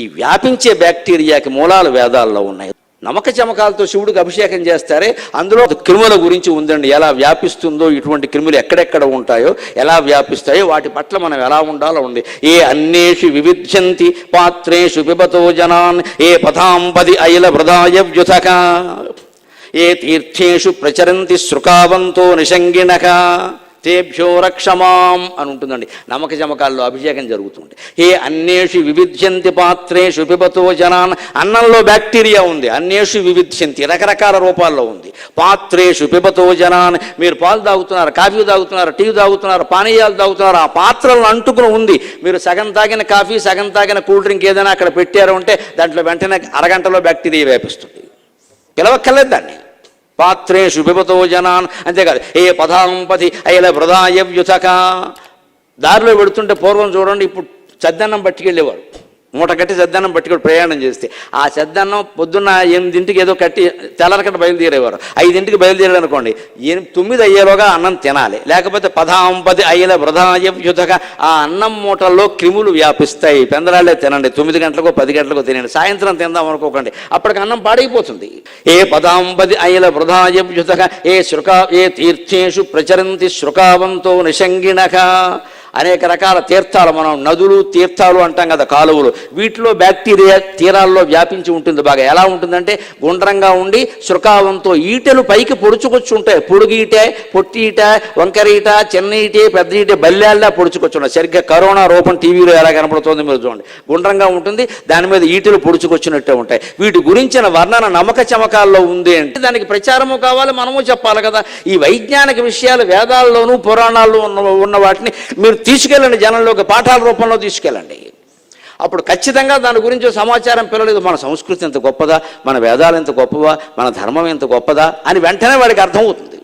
ఈ వ్యాపించే బ్యాక్టీరియాకి మూలాలు వేదాల్లో ఉన్నాయి. నమక చమకాలతో శివుడికి అభిషేకం చేస్తారే, అందులో క్రిముల గురించి ఉందండి. ఎలా వ్యాపిస్తుందో, ఇటువంటి క్రిములు ఎక్కడెక్కడ ఉంటాయో, ఎలా వ్యాపిస్తాయో, వాటి పట్ల మనం ఎలా ఉండాలో ఉంది. ఏ అన్నేషు వివిధ్యంతి పాత్రేషు పిబతో జనాన్ ఏ పథాంపది అయల వృధాయ వ్యుతక ఏ తీర్థేషు ప్రచరంతి శృకావంతో నిషంగిణక తేభ్యో రక్షమాం అని ఉంటుందండి. నమక చమకాల్లో అభిషేకం జరుగుతుంది. ఏ అన్నేషు వివిధ్యంతి పాత్రేషు పిబతో జనాన్, అన్నంలో బ్యాక్టీరియా ఉంది. అన్నేషు వివిధ్యంతి రకరకాల రూపాల్లో ఉంది. పాత్రేషు పిబతో జనాన్, మీరు పాలు తాగుతున్నారు, కాఫీ తాగుతున్నారు, టీ తాగుతున్నారు, పానీయాలు తాగుతున్నారు, ఆ పాత్రలను అంటుకుని ఉంది. మీరు సగం తాగిన కాఫీ, సగం తాగిన కూల్ డ్రింక్ ఏదైనా అక్కడ పెట్టారు అంటే దాంట్లో వెంటనే అరగంటలో బ్యాక్టీరియా వ్యాపిస్తుంది. పిలవక్కర్లేదు దాన్ని. పాత్రేషు పిబతో జనాన్, అంతేకాదు ఏ పదాంపతి అయల వృధాయ వ్యుతక. దారిలో పెడుతుంటే పూర్వం చూడండి, ఇప్పుడు చద్దన్నం పట్టుకెళ్ళేవారు, మూట కట్టి చద్దన్నం పట్టుకెళ్ళి ప్రయాణం చేస్తే ఆ చద్దన్నం పొద్దున్న 8ంటికి ఏదో కట్టి తెల్లరకట్ట బయలుదేరేవారు. 5ంటికి బయలుదేరారు అనుకోండి, 9 అయ్యేలోగా అన్నం తినాలి, లేకపోతే పదాంపతి అయ్యల వృధాయ వ్యుతక. ఆ అన్నం మూటల్లో క్రిములు వ్యాపిస్తాయి. పెందరాళ్ళే తినండి, 9 గంటలకో 10 గంటలకో తినండి, సాయంత్రం తిందాం అనుకోకండి, అప్పటికి అన్నం పాడైపోతుంది. ఏ పదాంపతి అయ్యల వృధాయ వ్యుతక ఏ తీర్థేషు ప్రచరంతి శృకావంతో నిషంగిణక. అనేక రకాల తీర్థాలు, మనం నదులు తీర్థాలు అంటాం కదా, కాలువలు, వీటిలో బ్యాక్టీరియా తీరాల్లో వ్యాపించి ఉంటుంది బాగా. ఎలా ఉంటుందంటే గుండ్రంగా ఉండి శృకావంతో ఈటెలు పైకి పొడుచుకొచ్చి ఉంటాయి. పొడుగు ఈటే, పొట్టి ఈట, వంకర ఈట, చిన్న ఈటే, పెద్ద ఈటే, బల్లేళ్ళ పొడుచుకొచ్చున్నాయి. సరిగ్గా కరోనా రూపం టీవీలో ఎలా కనపడుతుంది మీరు చూడండి. గుండ్రంగా ఉంటుంది, దాని మీద ఈటెలు పొడుచుకొచ్చినట్టే ఉంటాయి. వీటి గురించిన వర్ణన నమక చమకాల్లో ఉంది అంటే దానికి ప్రచారము కావాలి, మనము చెప్పాలి కదా. ఈ వైజ్ఞానిక విషయాలు వేదాల్లోనూ పురాణాల్లో ఉన్న వాటిని మీరు తీసుకెళ్ళండి, జనంలోకి పాఠాల రూపంలో తీసుకెళ్ళండి. అప్పుడు ఖచ్చితంగా దాని గురించి సమాచారం పిల్లలేదు. మన సంస్కృతి ఎంత గొప్పదా, మన వేదాలు ఎంత గొప్పవా, మన ధర్మం ఎంత గొప్పదా అని వెంటనే వాడికి అర్థమవుతుంది.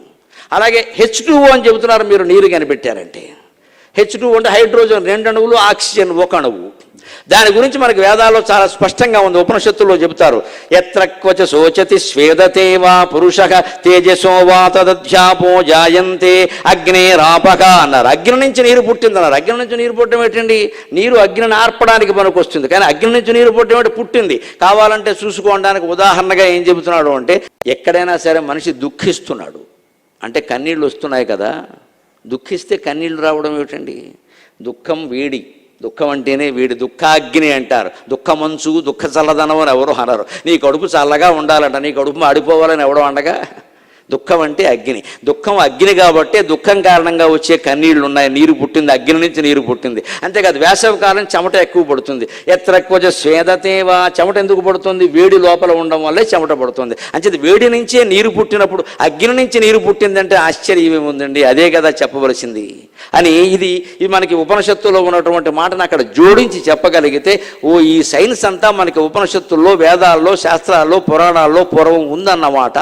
అలాగే H2O అని చెబుతున్నారు మీరు, నీరు కనిపెట్టారంటే. H2O అంటే హైడ్రోజన్ 2 అణువులు, ఆక్సిజన్ 1 అణువు. దాని గురించి మనకి వేదాల్లో చాలా స్పష్టంగా ఉంది. ఉపనిషత్తుల్లో చెబుతారు, ఎత్ర క్వచ శోచతి స్వేదతే వా పురుషః తేజసో వా తదధ్యాపో జాయంతే అగ్నేరాపక అన్నారు. అగ్ని నుంచి నీరు పుట్టిందన్నారు. అగ్ని నుంచి నీరు పుట్టడం ఏంటండి? నీరు అగ్నిని ఆర్పడానికి మనకు వస్తుంది, కానీ అగ్ని నుంచి నీరు పుట్టడం అంటే పుట్టింది. కావాలంటే చూసుకోవడానికి ఉదాహరణగా ఏం చెబుతున్నాడు అంటే, ఎక్కడైనా సరే మనిషి దుఃఖిస్తున్నాడు అంటే కన్నీళ్ళు వస్తున్నాయి కదా, దుఃఖిస్తే కన్నీళ్ళు రావడం ఏమిటండి? దుఃఖం వేడి, దుఃఖం అంటేనే వేడి, దుఃఖాగ్ని అంటారు. దుఃఖమంచు, దుఃఖ చల్లదనం అని ఎవరు అనరు. నీ కడుపు చల్లగా ఉండాలంట, నీ కడుపు ఆడిపోవాలని ఎవడో అనగా. దుఃఖం అంటే అగ్ని, దుఃఖం అగ్ని కాబట్టే దుఃఖం కారణంగా వచ్చే కన్నీళ్లు ఉన్నాయి. నీరు పుట్టింది, అగ్ని నుంచి నీరు పుట్టింది. అంతేకాదు వేసవి కాలం చెమట ఎక్కువ పడుతుంది. ఎత్రక్వజ స్వేదతేవా, చెమట ఎందుకు పడుతుంది? వేడి లోపల ఉండడం వల్లే చెమట పడుతుంది. అంచేది వేడి నుంచే నీరు పుట్టినప్పుడు అగ్ని నుంచి నీరు పుట్టిందంటే ఆశ్చర్యం ఏముందండి? అదే కదా చెప్పవలసింది అని ఇది మనకి ఉపనిషత్తులో ఉన్నటువంటి మాటను అక్కడ జోడించి చెప్పగలిగితే, ఓ ఈ సైన్స్ అంతా మనకి ఉపనిషత్తుల్లో, వేదాల్లో, శాస్త్రాల్లో, పురాణాల్లో పూర్వం ఉందన్నమాట.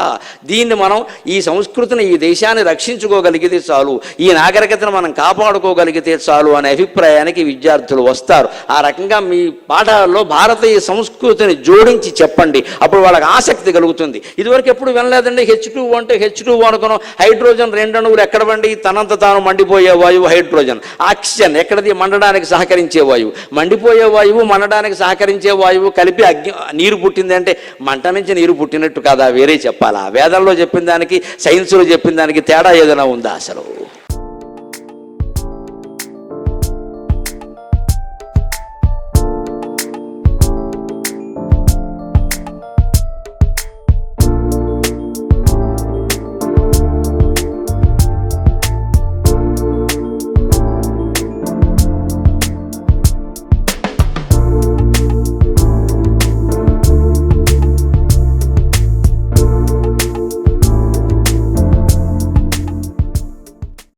దీన్ని మనం ఈ సంస్కృతిని, ఈ దేశాన్ని రక్షించుకోగలిగితే చాలు, ఈ నాగరికతను మనం కాపాడుకోగలిగితే చాలు అనే అభిప్రాయానికి విద్యార్థులు వస్తారు. ఆ రకంగా మీ పాఠాల్లో భారతీయ సంస్కృతిని జోడించి చెప్పండి, అప్పుడు వాళ్ళకి ఆసక్తి కలుగుతుంది. ఇదివరకు ఎప్పుడు వినలేదండి. H2O అంటే H2O అనుకున్నాం. హైడ్రోజన్ 2 అణువులు ఎక్కడవండి? తనంత తాను మండిపోయే వాయువు హైడ్రోజన్. ఆక్సిజన్ ఎక్కడది? మండడానికి సహకరించే వాయువు. మండిపోయే వాయువు, మండడానికి సహకరించే వాయువు కలిపి నీరు పుట్టింది అంటే మంట నుంచి నీరు పుట్టినట్టు కాదా? వేరే చెప్పాలా? వేదంలో చెప్పిన దానికి, సైన్స్లో చెప్పిన దానికి తేడా ఏదైనా ఉందా అసలు?